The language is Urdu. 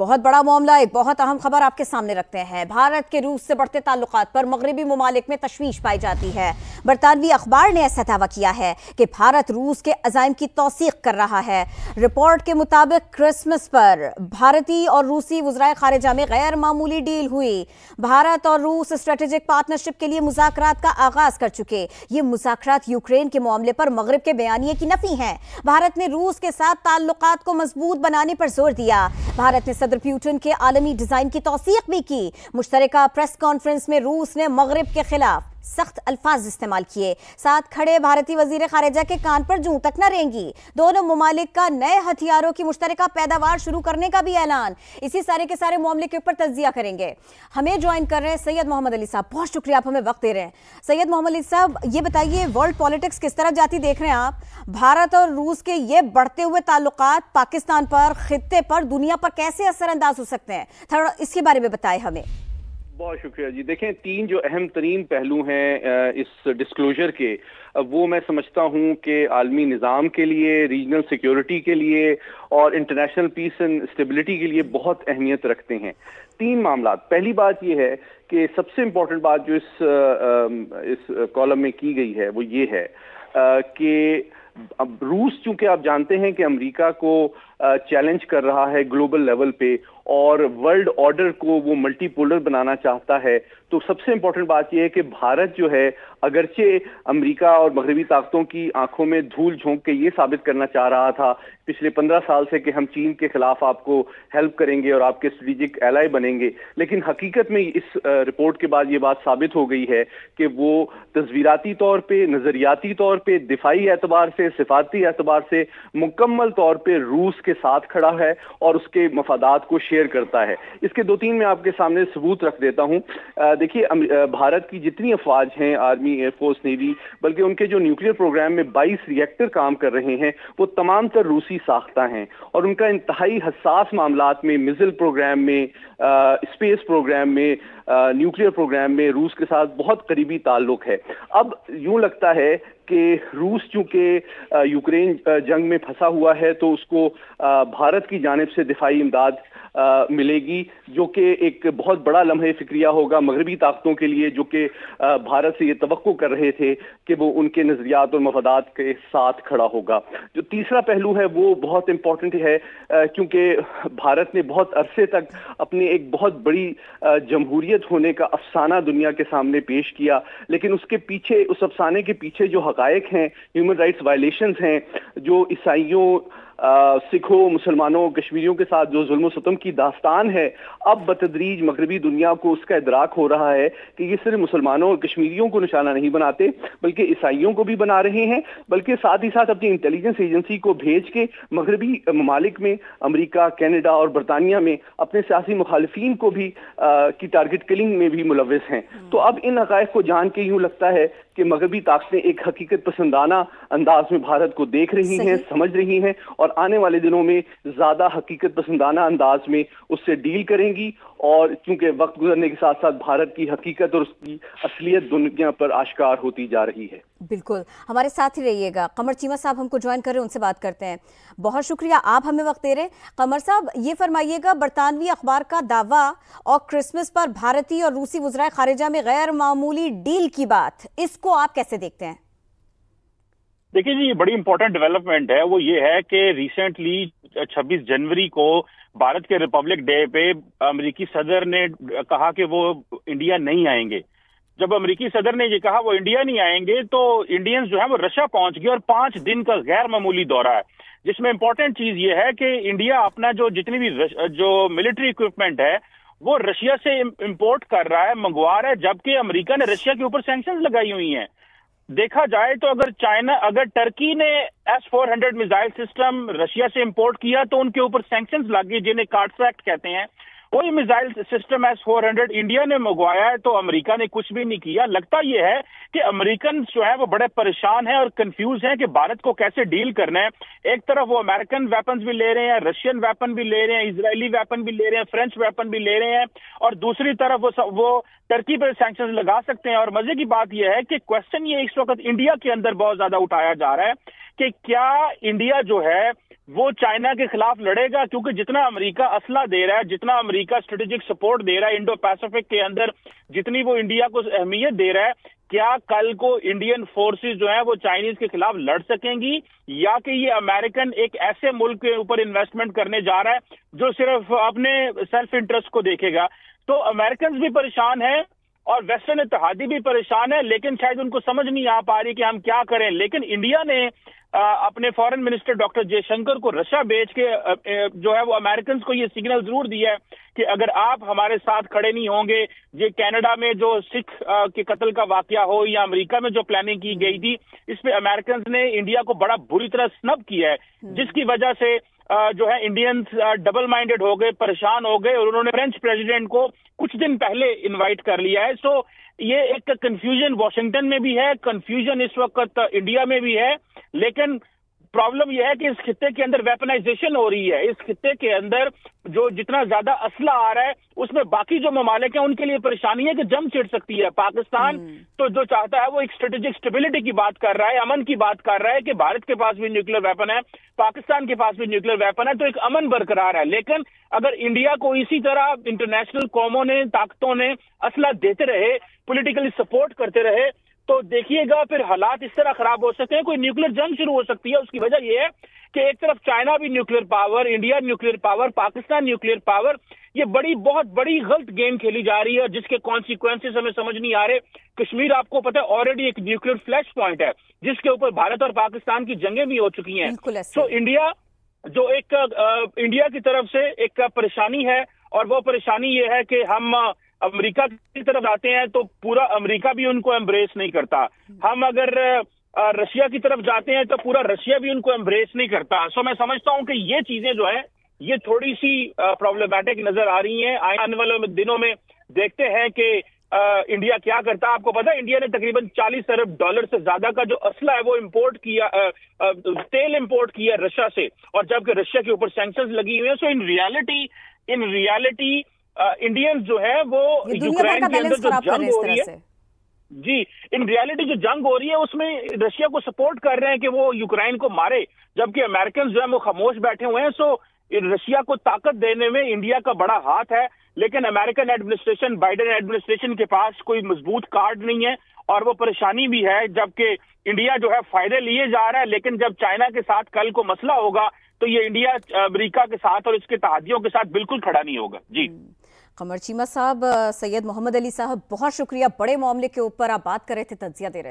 بہت بڑا معاملہ، ایک بہت اہم خبر آپ کے سامنے رکھتے ہیں۔ بھارت کے روس سے بڑھتے تعلقات پر مغربی ممالک میں تشویش پائی جاتی ہے۔ برطانوی اخبار نے ایسا دعویٰ کیا ہے کہ بھارت روس کے عزائم کی توثیق کر رہا ہے۔ رپورٹ کے مطابق کرسمس پر بھارتی اور روسی وزرائے خارجہ میں غیر معمولی ڈیل ہوئی۔ بھارت اور روس اسٹریٹجک پارٹنرشپ کے لیے مذاکرات کا آغاز کر چکے۔ یہ مذاکرات یوکرین کے معاملے پر مغرب کے بیانیے کی نفی ہیں۔ بھارت نے روس کے ساتھ تعلقات کو مضبوط بنانے پر زور دیا۔ بھارت نے صدر پیوٹن کے عالمی ڈیزائن کی توثیق بھی کی۔ مشترکہ پریس کانفرنس میں روس نے مغرب کے خلاف سخت الفاظ استعمال کیے۔ ساتھ کھڑے بھارتی وزیر خارجہ کے کان پر جوں تک نہ رینگی۔ دونوں ممالک کا نئے ہتھیاروں کی مشترکہ پیداوار شروع کرنے کا بھی اعلان۔ اسی سارے کے سارے معاملے کے اوپر تجزیہ کریں گے۔ ہمیں جوائن کر رہے ہیں سید محمد علی صاحب، بہت شکریہ آپ ہمیں وقت دے رہے ہیں۔ سید محمد علی صاحب، یہ بتائیے ورلڈ پالیٹکس کس طرح جاتی دیکھ رہے ہیں آپ؟ بھارت اور روس کے یہ بڑھتے ہوئے تعلقات پاکستان پر، خطے پر، دنیا پر کیسے اثر انداز ہو سکتے ہیں؟ تھوڑا اس کے بارے میں بتائیں ہمیں۔ بہت شکریہ جی۔ دیکھیں، تین جو اہم ترین پہلو ہیں اس ڈسکلوجر کے، وہ میں سمجھتا ہوں کہ عالمی نظام کے لیے، ریجنل سیکیورٹی کے لیے اور انٹرنیشنل پیس اینڈ اسٹیبلٹی کے لیے بہت اہمیت رکھتے ہیں۔ تین معاملات۔ پہلی بات یہ ہے کہ سب سے امپورٹنٹ بات جو اس کالم میں کی گئی ہے وہ یہ ہے کہ اب روس، چونکہ آپ جانتے ہیں کہ امریکہ کو چیلنج کر رہا ہے گلوبل لیول پہ اور ورلڈ آرڈر کو وہ ملٹی پولر بنانا چاہتا ہے، تو سب سے امپورٹنٹ بات یہ ہے کہ بھارت جو ہے، اگرچہ امریکہ اور مغربی طاقتوں کی آنکھوں میں دھول جھونک کے یہ ثابت کرنا چاہ رہا تھا پچھلے 15 سال سے کہ ہم چین کے خلاف آپ کو ہیلپ کریں گے اور آپ کے اسٹریٹجک ایلائی بنیں گے، لیکن حقیقت میں اس رپورٹ کے بعد یہ بات ثابت ہو گئی ہے کہ وہ تصویراتی طور پہ، نظریاتی طور پہ، دفاعی اعتبار سے، صفاتی اعتبار سے مکمل طور پہ روس کے ساتھ کھڑا ہے اور اس کے مفادات کو شیئر کرتا ہے۔ اس کے دو تین میں آپ کے سامنے ثبوت رکھ دیتا ہوں۔ دیکھیے، بھارت کی جتنی افواج ہیں، آرمی، ایئر فورس، نیوی، بلکہ ان کے جو نیوکلیر پروگرام میں 22 ری ایکٹر کام کر رہے ہیں، وہ تمام تر روسی ساختہ ہیں اور ان کا انتہائی حساس معاملات میں، میزائل پروگرام میں، اسپیس پروگرام میں، نیوکلیر پروگرام میں روس کے ساتھ بہت قریبی تعلق ہے۔ اب یوں لگتا ہے کہ روس چونکہ یوکرین جنگ میں پھنسا ہوا ہے تو اس کو بھارت کی جانب سے دفاعی امداد ملے گی، جو کہ ایک بہت بڑا لمحہ فکریہ ہوگا مغربی طاقتوں کے لیے، جو کہ بھارت سے یہ توقع کر رہے تھے کہ وہ ان کے نظریات اور مفادات کے ساتھ کھڑا ہوگا۔ جو تیسرا پہلو ہے وہ بہت امپورٹنٹ ہے، کیونکہ بھارت نے بہت عرصے تک اپنی ایک بہت بڑی جمہوریت ہونے کا افسانہ دنیا کے سامنے پیش کیا، لیکن اس کے پیچھے، اس افسانے کے پیچھے جو حقائق ہیں، ہیومن رائٹس وائلیشنز ہیں، جو عیسائیوں، سکھوں، مسلمانوں، کشمیریوں کے ساتھ جو ظلم و ستم کی داستان ہے، اب بتدریج مغربی دنیا کو اس کا ادراک ہو رہا ہے کہ یہ صرف مسلمانوں اور کشمیریوں کو نشانہ نہیں بناتے بلکہ عیسائیوں کو بھی بنا رہے ہیں، بلکہ ساتھ ہی ساتھ اپنی انٹیلیجنس ایجنسی کو بھیج کے مغربی ممالک میں، امریکہ، کینیڈا اور برطانیہ میں اپنے سیاسی مخالفین کو بھی کی ٹارگٹ کلنگ میں بھی ملوث ہیں۔ تو اب ان حقائق کو جان کے یوں لگتا ہے کہ مغربی طاقتیں ایک حقیقت پسندانہ انداز میں بھارت کو دیکھ رہی ہیں، سمجھ رہی ہیں اور آنے والے دنوں میں زیادہ حقیقت پسندانہ انداز میں اس سے ڈیل کریں گی، اور چونکہ وقت گزرنے کے ساتھ ساتھ بھارت کی حقیقت اور اس کی اصلیت دنیا پر آشکار ہوتی جا رہی ہے۔ بالکل، ہمارے ساتھ ہی رہیے گا۔ قمر چیمہ صاحب ہم کو جوائن کر رہے ہیں، ان سے بات کرتے ہیں۔ بہت شکریہ، آپ ہمیں وقت دے رہے ہیں۔ قمر صاحب، یہ فرمائیے گا، برطانوی اخبار کا دعویٰ اور کرسمس پر بھارتی اور روسی وزرائے خارجہ میں غیر معمولی ڈیل کی بات، اس کو آپ کیسے دیکھتے ہیں؟ دیکھیے جی، یہ بڑی امپورٹنٹ ڈیولپمنٹ ہے۔ وہ یہ ہے کہ ریسنٹلی 26 جنوری کو بھارت کے ریپبلک ڈے پہ امریکی صدر نے کہا کہ وہ انڈیا نہیں آئیں گے۔ جب امریکی صدر نے یہ کہا وہ انڈیا نہیں آئیں گے تو انڈینز جو ہیں وہ رشیا پہنچ گئے اور 5 دن کا غیر معمولی دورہ ہے، جس میں امپورٹنٹ چیز یہ ہے کہ انڈیا اپنا جو جتنی بھی جو ملٹری اکوپمنٹ ہے وہ رشیا سے امپورٹ کر رہا ہے، منگوا رہا ہے، جبکہ امریکہ نے رشیا کے اوپر سینکشنز لگائی ہوئی ہیں۔ دیکھا جائے تو اگر ٹرکی نے S-400 میزائل سسٹم رشیا سے امپورٹ کیا تو ان کے اوپر سینکشنز لگ گئی، جنہیں کارٹس ایکٹ کہتے ہیں۔ وہی میزائل سسٹم S-400 انڈیا نے منگوایا ہے تو امریکہ نے کچھ بھی نہیں کیا۔ لگتا یہ ہے کہ امریکن جو ہے وہ بڑے پریشان ہیں اور کنفیوز ہیں کہ بھارت کو کیسے ڈیل کرنا ہے۔ ایک طرف وہ امریکن ویپنز بھی لے رہے ہیں، رشین ویپن بھی لے رہے ہیں، اسرائیلی ویپن بھی لے رہے ہیں، فرینچ ویپن بھی لے رہے ہیں، اور دوسری طرف وہ ٹرکی پر سینکشنز لگا سکتے ہیں۔ اور مزے کی بات یہ ہے کہ کوشچن یہ اس وقت انڈیا کے اندر بہت زیادہ اٹھایا جا رہا ہے کہ کیا انڈیا جو ہے وہ چائنا کے خلاف لڑے گا، کیونکہ جتنا امریکہ اسلحہ دے رہا ہے، جتنا امریکہ اسٹریٹجک سپورٹ دے رہا ہے انڈو پیسفک کے اندر، جتنی وہ انڈیا کو اہمیت دے رہا ہے، کیا کل کو انڈین فورسز جو ہیں وہ چائنیز کے خلاف لڑ سکیں گی، یا کہ یہ امریکن ایک ایسے ملک کے اوپر انویسٹمنٹ کرنے جا رہا ہے جو صرف اپنے سیلف انٹرسٹ کو دیکھے گا؟ تو امریکنز بھی پریشان ہیں اور ویسٹرن اتحادی بھی پریشان ہے، لیکن شاید ان کو سمجھ نہیں آ پا رہی کہ ہم کیا کریں۔ لیکن انڈیا نے اپنے foreign minister doctor J Shankar کو رشیا بھیج کے جو ہے وہ امریکنز کو یہ سگنل ضرور دیا ہے کہ اگر آپ ہمارے ساتھ کھڑے نہیں ہوں گے، یہ کینیڈا میں جو سکھ کے قتل کا واقعہ ہو یا امریکہ میں جو پلاننگ کی گئی تھی، اس پہ امریکنز نے انڈیا کو بڑا بری طرح سنب کیا ہے، جس کی وجہ سے جو ہے انڈینز ڈبل مائنڈڈ ہو گئے، پریشان ہو گئے، اور انہوں نے فرینچ پریزیڈنٹ کو کچھ دن پہلے انوائٹ کر لیا ہے۔ سو یہ ایک کنفیوژن واشنگٹن میں بھی ہے، کنفیوژن اس وقت انڈیا میں بھی ہے، لیکن پرابلم یہ ہے کہ اس خطے کے اندر ویپنائزیشن ہو رہی ہے۔ اس خطے کے اندر جو جتنا زیادہ اسلحہ آ رہا ہے اس میں باقی جو ممالک ہیں ان کے لیے پریشانی ہے کہ جنگ چھڑ سکتی ہے۔ پاکستان تو جو چاہتا ہے وہ ایک اسٹریٹجک اسٹیبلٹی کی بات کر رہا ہے، امن کی بات کر رہا ہے کہ بھارت کے پاس بھی نیوکلیر ویپن ہے، پاکستان کے پاس بھی نیوکلیر ویپن ہے، تو ایک امن برقرار ہے۔ لیکن اگر انڈیا کو اسی طرح انٹرنیشنل قوموں نے، طاقتوں نے اسلحہ دیتے رہے، پولیٹیکلی سپورٹ کرتے رہے، تو دیکھیے گا پھر حالات اس طرح خراب ہو سکتے ہیں، کوئی نیوکلیر جنگ شروع ہو سکتی ہے۔ اس کی وجہ یہ ہے کہ ایک طرف چائنا بھی nuclear power, India nuclear power, Pakistan nuclear power, یہ بہت بڑی غلط گیم کھیلی جا رہی ہے جس کے کانسیکوینسز ہمیں سمجھ نہیں آ رہے۔ کشمیر آپ کو پتہ ہے آلریڈی ایک نیوکلیر فلیش پوائنٹ ہے جس کے اوپر بھارت اور پاکستان کی جنگیں بھی ہو چکی ہیں۔ تو انڈیا جو ایک انڈیا کی طرف سے ایک پریشانی ہے، اور وہ پریشانی یہ ہے کہ ہم امریکہ کی طرف آتے ہیں تو پورا امریکہ بھی ان کو ایمبریس نہیں کرتا، ہم اگر رشیا کی طرف جاتے ہیں تو پورا رشیا بھی ان کو ایمبریس نہیں کرتا۔ سو میں سمجھتا ہوں کہ یہ چیزیں جو ہیں یہ تھوڑی سی پرابلمٹک نظر آ رہی ہیں۔ آنے والے دنوں میں دیکھتے ہیں کہ انڈیا کیا کرتا ہے۔ آپ کو پتا ہے انڈیا نے تقریباً $40 ارب سے زیادہ کا جو اسلحہ ہے وہ امپورٹ کیا، تیل امپورٹ کیا رشیا سے، اور جبکہ رشیا کے اوپر سینکشنز لگی ہوئی ہیں۔ سو ان ریالٹی انڈینز جو ہے وہ یوکرین کے اندر جو جنگ ہو رہی ہے، جی ان ریالٹی جو جنگ ہو رہی ہے اس میں رشیا کو سپورٹ کر رہے ہیں کہ وہ یوکرین کو مارے، جبکہ امریکنز جو ہے وہ خاموش بیٹھے ہوئے ہیں۔ سو رشیا کو طاقت دینے میں انڈیا کا بڑا ہاتھ ہے، لیکن امریکن ایڈمنسٹریشن، بائیڈن ایڈمنسٹریشن کے پاس کوئی مضبوط کارڈ نہیں ہے، اور وہ پریشانی بھی ہے، جبکہ انڈیا جو ہے فائدے لیے جا رہا ہے، لیکن جب چائنا کے ساتھ کل کو مسئلہ ہوگا تو یہ انڈیا امریکہ کے ساتھ اور اس کے اتحادیوں کے ساتھ بالکل کھڑا نہیں ہوگا۔ جی قمر چیمہ صاحب، سید محمد علی صاحب، بہت شکریہ، بڑے معاملے کے اوپر آپ بات کر رہے تھے، تجزیہ دے رہے تھے۔